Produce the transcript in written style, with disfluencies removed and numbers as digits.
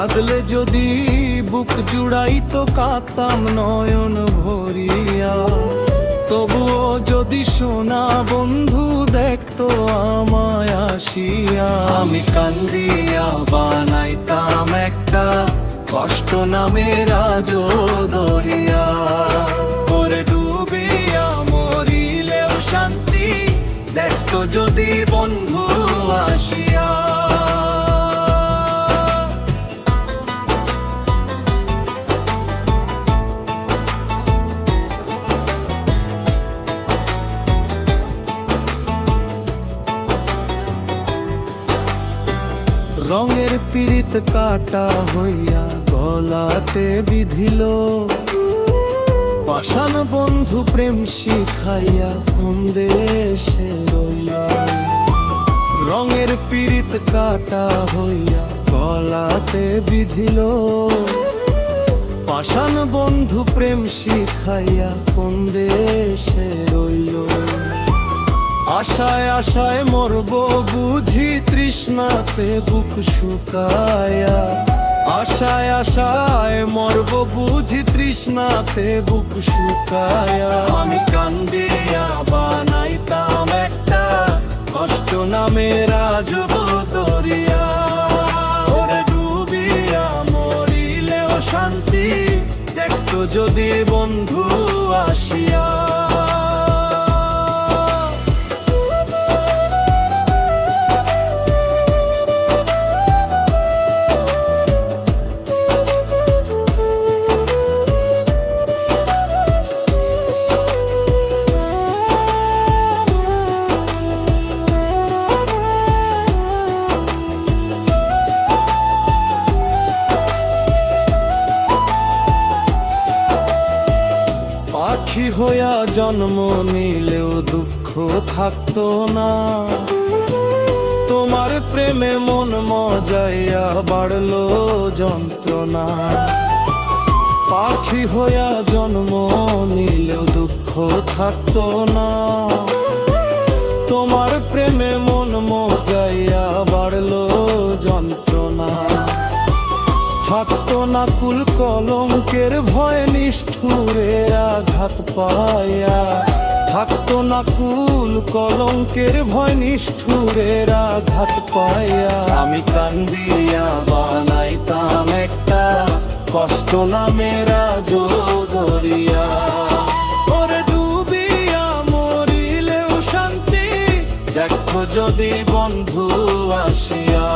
কাঁদলে যদি বুক জুড়াই তো কাঁদতাম নয়ন ভরিয়া। তবুও যদি সোনা বন্ধু দেখতো আমায় আসিয়া, আমি কান্দিয়া বানাইতাম একটা কষ্ট নামের আজো দরিয়া। ওরে ডুবিয়া মরিলেও শান্তি দেখতো যদি বন্ধু আসিয়া। রঙের পীড়িত কাটা হইয়া গলাতে বিধিল, পাষাণ বন্ধু প্রেম শিখাইয়া কোন দেশে রইল। রঙের পীড়িত কাটা হইয়া গলাতে বিধিল, পাষাণ বন্ধু প্রেম শিখাইয়া কোন দেশে রইল। আশায় আশায় মরব বুঝি তৃষ্ণাতে বুক শুকায়া। আশায় আশায় মরব বুঝি তৃষ্ণাতে বুক শুকায়া। আমি কান্দিয়া বানাইতাম একটা কষ্ট নামের আজব দরিয়া। ওরে ডুবিয়া মরিলেও শান্তি দেখতো যদি বন্ধু আসিয়া। পাখি হইয়া জন্ম নিলেও দুঃখ থাকতো না, তোমার প্রেমে মন মজাইয়া বাড়লো যন্ত্রণা। পাখি হইয়া জন্ম নিলেও দুঃখ থাকতো না, তোমার প্রেমে মন মজাইয়া বাড়লো যন্ত্রণা। থাকতো না কুল কলঙ্কের ভয় নিষ্ঠুরে আঘাত পায়া। থাকতো না কুল কলঙ্কের ভয় নিষ্ঠুরের আঘাত পায়া। আমি কান্দিয়া বানাইতাম একটা কষ্ট নামের আজো দরিয়া। ওরে ডুবিয়া মরিলেও শান্তি দেখো যদি বন্ধু আসিয়া।